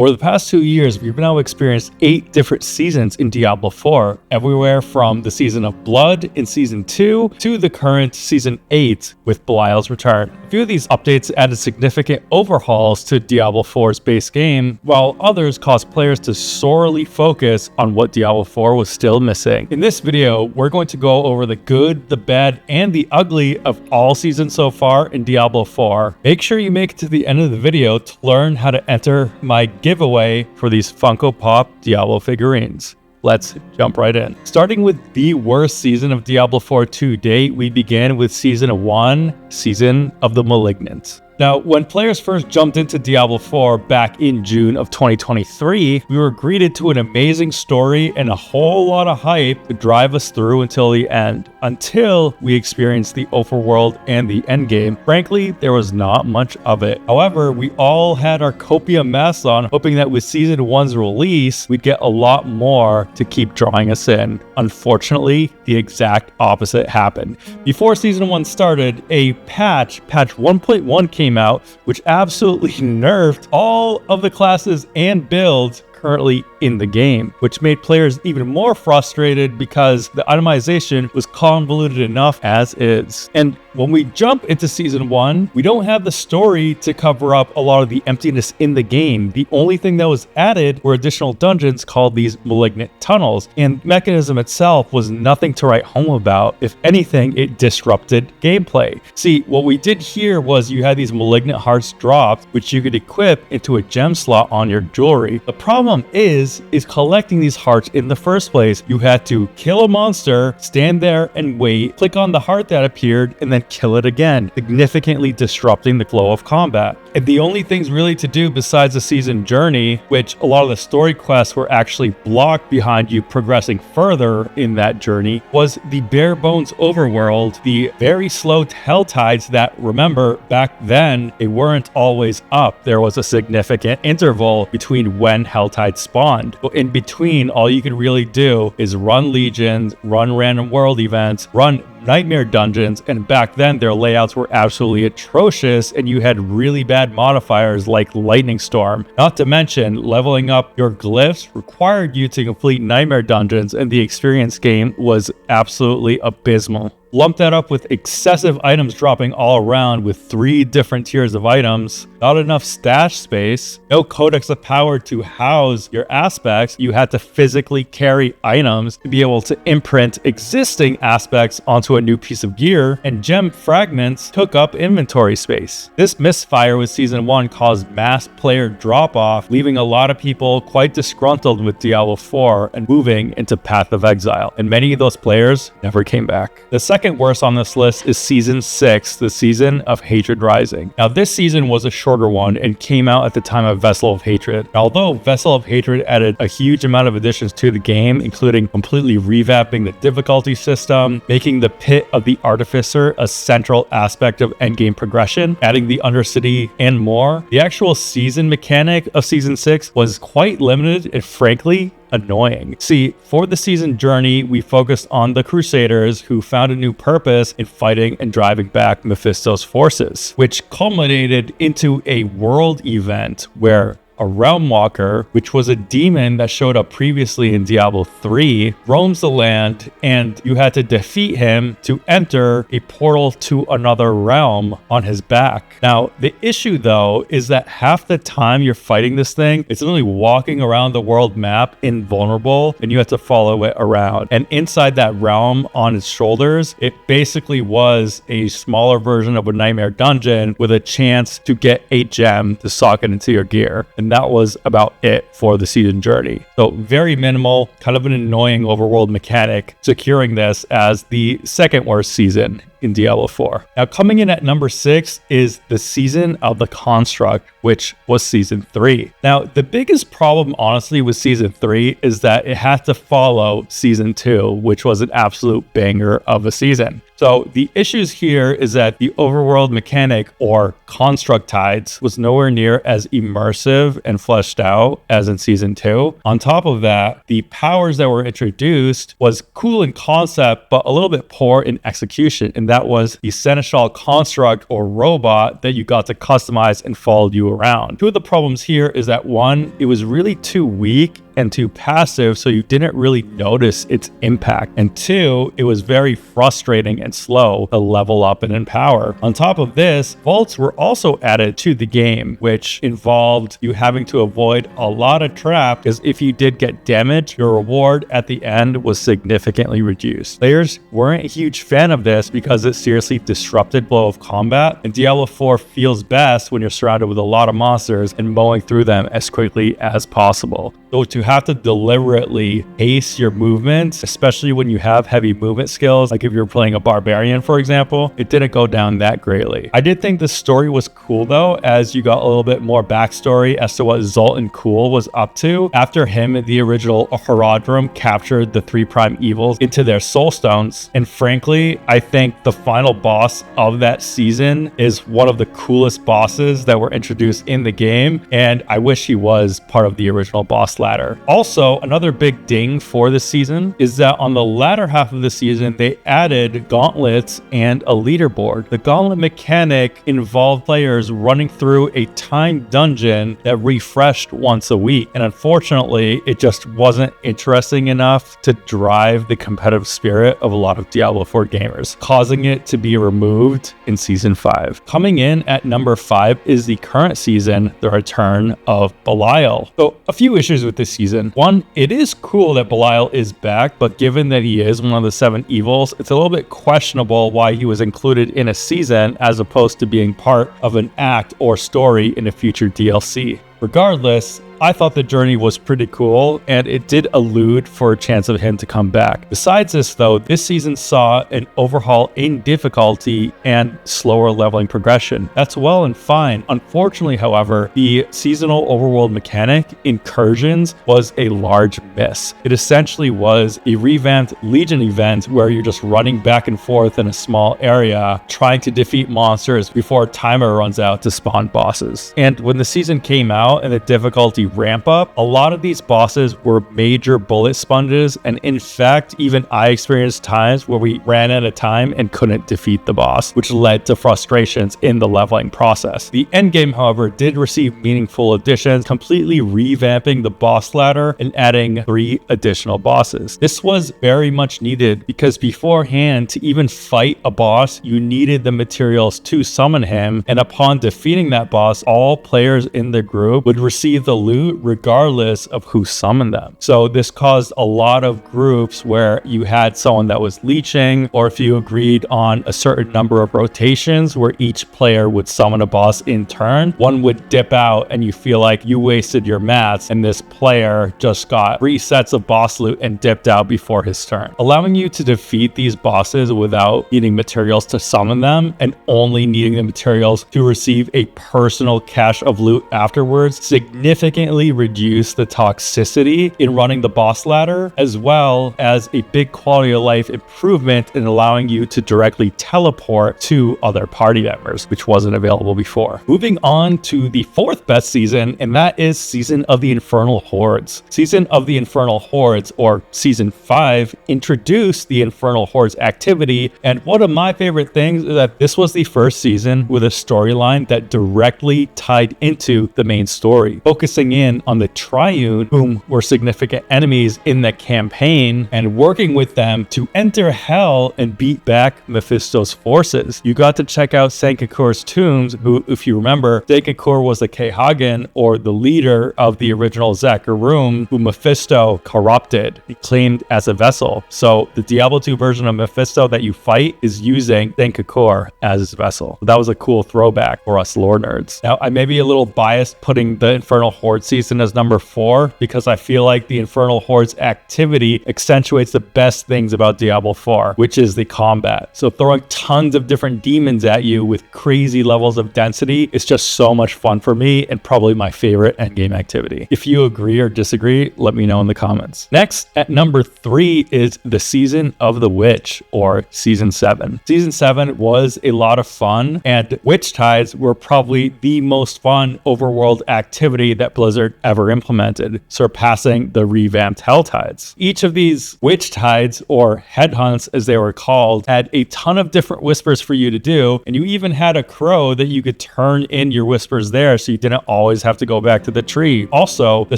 Over the past 2 years, we've now experienced 8 different seasons in Diablo 4, everywhere from the Season of Blood in Season 2 to the current Season 8 with Belial's return. A few of these updates added significant overhauls to Diablo 4's base game, while others caused players to sorely focus on what Diablo 4 was still missing. In this video, we're going to go over the good, the bad, and the ugly of all seasons so far in Diablo 4. Make sure you make it to the end of the video to learn how to enter my giveaway for these Funko Pop Diablo figurines. Let's jump right in. Starting with the worst season of Diablo 4 to date, we began with Season 1, Season of the Malignant. Now, when players first jumped into Diablo 4 back in June of 2023, we were greeted to an amazing story and a whole lot of hype to drive us through until the end, until we experienced the overworld and the endgame. Frankly, there was not much of it. However, we all had our copium masks on, hoping that with Season 1's release, we'd get a lot more to keep drawing us in. Unfortunately, the exact opposite happened. Before Season 1 started, a patch 1.1 came out, which absolutely nerfed all of the classes and builds currently in the game, which made players even more frustrated because the itemization was convoluted enough as is. And when we jump into Season 1, we don't have the story to cover up a lot of the emptiness in the game. The only thing that was added were additional dungeons called these Malignant Tunnels, and mechanism itself was nothing to write home about. If anything, it disrupted gameplay. See, what we did here was you had these Malignant Hearts dropped, which you could equip into a gem slot on your jewelry. The problem is collecting these hearts in the first place. You had to kill a monster, stand there and wait, click on the heart that appeared, and then kill it again, significantly disrupting the flow of combat. And the only things really to do besides the season journey, which a lot of the story quests were actually blocked behind you progressing further in that journey, was the bare bones overworld, the very slow hell tides that, remember, back then, they weren't always up. There was a significant interval between when hell tides spawned. But in between, all you could really do is run legions, run random world events, run nightmare dungeons, and back then their layouts were absolutely atrocious and you had really bad modifiers like lightning storm. Not to mention, leveling up your glyphs required you to complete nightmare dungeons, and the experience game was absolutely abysmal. Lump that up with excessive items dropping all around with 3 different tiers of items, not enough stash space, no codex of power to house your aspects. You had to physically carry items to be able to imprint existing aspects onto a new piece of gear, and gem fragments took up inventory space. This misfire with Season 1 caused mass player drop-off, leaving a lot of people quite disgruntled with Diablo 4 and moving into Path of Exile, and many of those players never came back. The second worst on this list is Season 6, the Season of Hatred Rising. Now, this season was a shorter one and came out at the time of Vessel of Hatred. Although Vessel of Hatred added a huge amount of additions to the game, including completely revamping the difficulty system, making the Pit of the Artificer a central aspect of endgame progression, adding the Undercity, and more, the actual season mechanic of Season 6 was quite limited and frankly annoying. See, for the season journey, we focused on the Crusaders who found a new purpose in fighting and driving back Mephisto's forces, which culminated into a world event where a Realm Walker, which was a demon that showed up previously in Diablo 3, roams the land, and you had to defeat him to enter a portal to another realm on his back. Now, the issue though is that half the time you're fighting this thing, it's literally walking around the world map invulnerable, and you have to follow it around. And inside that realm on its shoulders, it basically was a smaller version of a nightmare dungeon with a chance to get a gem to sock it into your gear. And that was about it for the season journey. So very minimal, kind of an annoying overworld mechanic, securing this as the second worst season in Diablo 4. Now, coming in at number 6 is the Season of the Construct, which was Season 3. Now, the biggest problem, honestly, with Season 3 is that it had to follow Season 2, which was an absolute banger of a season. So the issues here is that the overworld mechanic, or construct tides, was nowhere near as immersive and fleshed out as in season 2. On top of that, the powers that were introduced was cool in concept, but a little bit poor in execution, and that was the seneschal construct or robot that you got to customize and followed you around. Two of the problems here is that one, it was really too weak and too passive, so you didn't really notice its impact. And two, it was very frustrating and slow to level up and empower. On top of this, vaults were also added to the game, which involved you having to avoid a lot of traps, because if you did get damaged, your reward at the end was significantly reduced. Players weren't a huge fan of this because it seriously disrupted flow of combat, and Diablo 4 feels best when you're surrounded with a lot of monsters and mowing through them as quickly as possible. So to have to deliberately pace your movements, especially when you have heavy movement skills, like if you're playing a barbarian, for example, it didn't go down that greatly. I did think the story was cool though, as you got a little bit more backstory as to what Zoltan Kuhl was up to. After him and the original Herodrum captured the 3 prime evils into their soul stones. And frankly, I think the final boss of that season is one of the coolest bosses that were introduced in the game, and I wish he was part of the original boss ladder. Also, another big ding for this season is that on the latter half of the season, they added gauntlets and a leaderboard. The gauntlet mechanic involved players running through a timed dungeon that refreshed once a week. And unfortunately, it just wasn't interesting enough to drive the competitive spirit of a lot of Diablo 4 gamers, causing it to be removed in season 5. Coming in at number 5 is the current season, the return of Belial. So a few issues with this season. One, it is cool that Belial is back, but given that he is one of the 7 evils, it's a little bit questionable why he was included in a season as opposed to being part of an act or story in a future DLC. Regardless, I thought the journey was pretty cool, and it did allude for a chance of him to come back. Besides this though, this season saw an overhaul in difficulty and slower leveling progression. That's well and fine. Unfortunately, however, the seasonal overworld mechanic, Incursions, was a large miss. It essentially was a revamped Legion event where you're just running back and forth in a small area, trying to defeat monsters before a timer runs out to spawn bosses. And when the season came out and the difficulty ramp up, a lot of these bosses were major bullet sponges, and in fact, even I experienced times where we ran out of time and couldn't defeat the boss, which led to frustrations in the leveling process. The endgame, however, did receive meaningful additions, completely revamping the boss ladder and adding 3 additional bosses. This was very much needed because beforehand, to even fight a boss, you needed the materials to summon him, and upon defeating that boss, all players in the group would receive the loot regardless of who summoned them. So this caused a lot of groups where you had someone that was leeching, or if you agreed on a certain number of rotations where each player would summon a boss in turn, one would dip out and you feel like you wasted your mats and this player just got 3 sets of boss loot and dipped out before his turn. Allowing you to defeat these bosses without needing materials to summon them and only needing the materials to receive a personal cache of loot afterwards significantly reduce the toxicity in running the boss ladder, as well as a big quality of life improvement in allowing you to directly teleport to other party members, which wasn't available before. Moving on to the 4th best season, and that is Season of the Infernal Hordes. Season of the Infernal Hordes, or Season 5, introduced the Infernal Hordes activity, and one of my favorite things is that this was the first season with a storyline that directly tied into the main story, focusing in on the Triune, whom were significant enemies in the campaign, and working with them to enter hell and beat back Mephisto's forces. You got to check out Sankakur's tombs, who, if you remember, Sankakur was the Kehagen, or the leader of the original Zakarum, who Mephisto corrupted and claimed as a vessel. So the Diablo 2 version of Mephisto that you fight is using Sankakur as his vessel. So that was a cool throwback for us lore nerds. Now, I may be a little biased putting the Infernal Horde Horde season as number 4 because I feel like the Infernal Horde's activity accentuates the best things about Diablo 4, which is the combat. So throwing tons of different demons at you with crazy levels of density is just so much fun for me and probably my favorite endgame activity. If you agree or disagree, let me know in the comments. Next, at number 3 is the Season of the Witch, or Season 7. Season 7 was a lot of fun, and Witch Tides were probably the most fun overworld activity that Blizzard ever implemented, surpassing the revamped Hell Tides. Each of these Witch Tides, or headhunts as they were called, had a ton of different whispers for you to do, and you even had a crow that you could turn in your whispers there so you didn't always have to go back to the tree. Also, the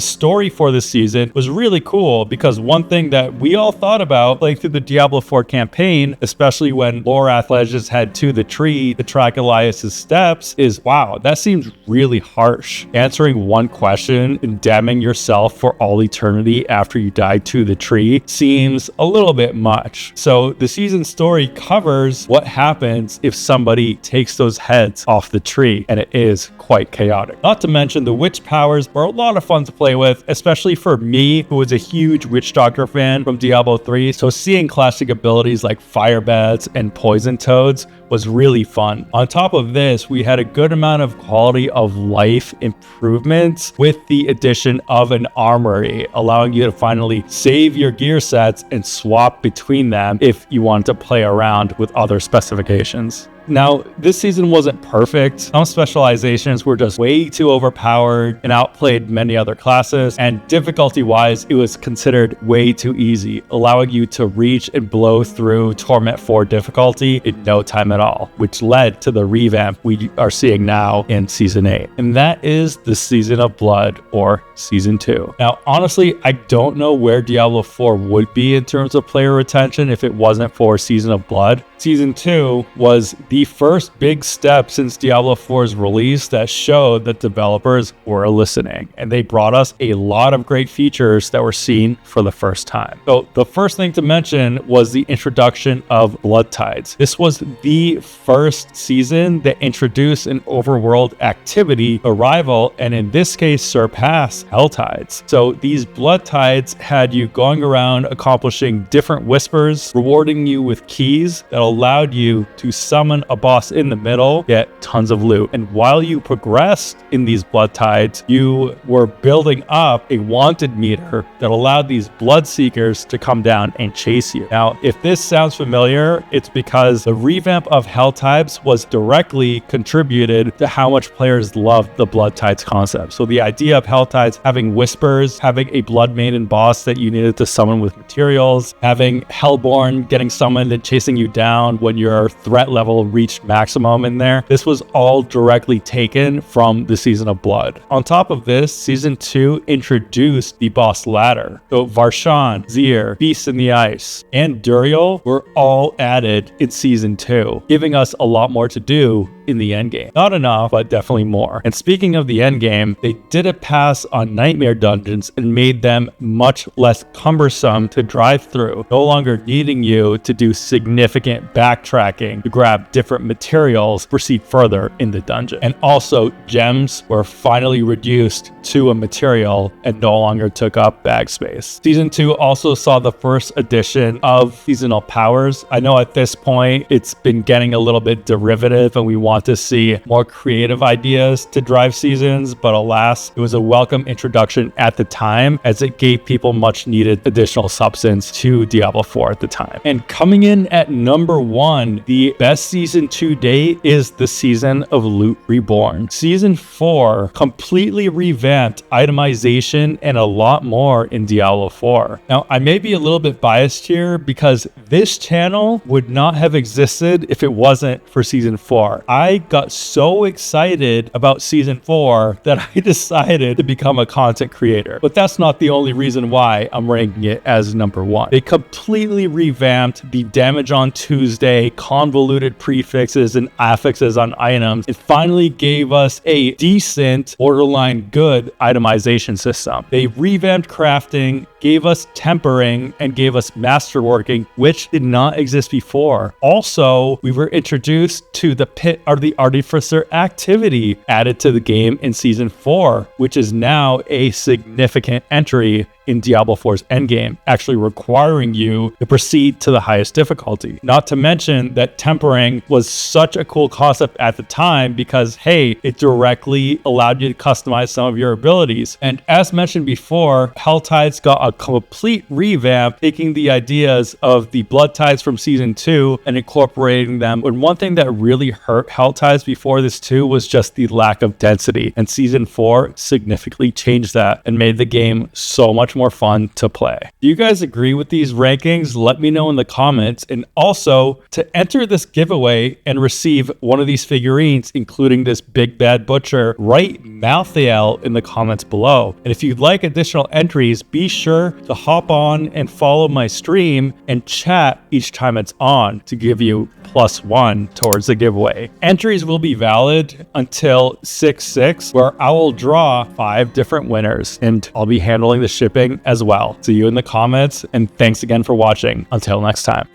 story for this season was really cool because one thing that we all thought about playing through the Diablo 4 campaign, especially when Lorath Legends head to the tree to track Elias's steps, is wow, that seems really harsh. Answering one question and damning yourself for all eternity after you die to the tree seems a little bit much. So the season story covers what happens if somebody takes those heads off the tree, and it is quite chaotic. Not to mention the witch powers were a lot of fun to play with, especially for me, who was a huge Witch Doctor fan from Diablo 3. So seeing classic abilities like Fire Bats and Poison Toads was really fun. On top of this, we had a good amount of quality of life improvements with the addition of an armory, allowing you to finally save your gear sets and swap between them if you want to play around with other specifications. Now, this season wasn't perfect. Some specializations were just way too overpowered and outplayed many other classes, and difficulty-wise, it was considered way too easy, allowing you to reach and blow through Torment 4 difficulty in no time at all, which led to the revamp we are seeing now in Season 8. And that is the Season of Blood, or Season 2. Now, honestly, I don't know where Diablo 4 would be in terms of player retention if it wasn't for Season of Blood. Season 2 was the first big step since Diablo 4's release that showed that developers were listening, and they brought us a lot of great features that were seen for the first time. So the first thing to mention was the introduction of Blood Tides. This was the first season that introduced an overworld activity, a rival, and in this case surpass Hell Tides. So these Blood Tides had you going around accomplishing different whispers, rewarding you with keys that allowed you to summon a boss in the middle, get tons of loot. And while you progressed in these Blood Tides, you were building up a wanted meter that allowed these blood seekers to come down and chase you. Now, if this sounds familiar, it's because the revamp of Hell Tides was directly contributed to how much players loved the Blood Tides concept. So the idea of Hell Tides having whispers, having a Blood Maiden boss that you needed to summon with materials, having Hellborn getting summoned and chasing you down when your threat level reached maximum in there. This was all directly taken from the Season of Blood. On top of this, Season 2 introduced the boss ladder. So Varshan, Zir, Beast in the Ice, and Duriel were all added in Season 2, giving us a lot more to do in the endgame. Not enough, but definitely more. And speaking of the endgame, they did a pass on nightmare dungeons and made them much less cumbersome to drive through, no longer needing you to do significant backtracking to grab different materials, proceed further in the dungeon. And also, gems were finally reduced to a material and no longer took up bag space. Season 2 also saw the first addition of seasonal powers. I know at this point it's been getting a little bit derivative and we want to see more creative ideas to drive seasons, but alas, it was a welcome introduction at the time as it gave people much needed additional substance to Diablo 4 at the time. And coming in at number 1, the best season to date is the Season of Loot Reborn. Season 4 completely revamped itemization and a lot more in Diablo 4. Now, I may be a little bit biased here because this channel would not have existed if it wasn't for Season 4. I got so excited about Season 4 that I decided to become a content creator. But that's not the only reason why I'm ranking it as number 1. They completely revamped the damage on Tuesday, convoluted prefixes and affixes on items. It finally gave us a decent, borderline good itemization system. They revamped crafting, gave us tempering and gave us masterworking, which did not exist before. Also, we were introduced to the Pit of the Artificer activity added to the game in Season 4, which is now a significant entry in Diablo 4's endgame, actually requiring you to proceed to the highest difficulty. Not to mention that tempering was such a cool concept at the time because, hey, it directly allowed you to customize some of your abilities. And as mentioned before, Helltides got a complete revamp, taking the ideas of the Blood Tides from Season 2 and incorporating them. And one thing that really hurt Helltides before this too was just the lack of density. And Season 4 significantly changed that and made the game so much more fun to play. Do you guys agree with these rankings? Let me know in the comments. And also, to enter this giveaway and receive one of these figurines, including this big bad butcher, write Malthael in the comments below. And if you'd like additional entries, be sure to hop on and follow my stream and chat each time it's on to give you +1 towards the giveaway. Entries will be valid until 6/6, where I will draw 5 different winners, and I'll be handling the shipping as well. See you in the comments, and thanks again for watching. Until next time.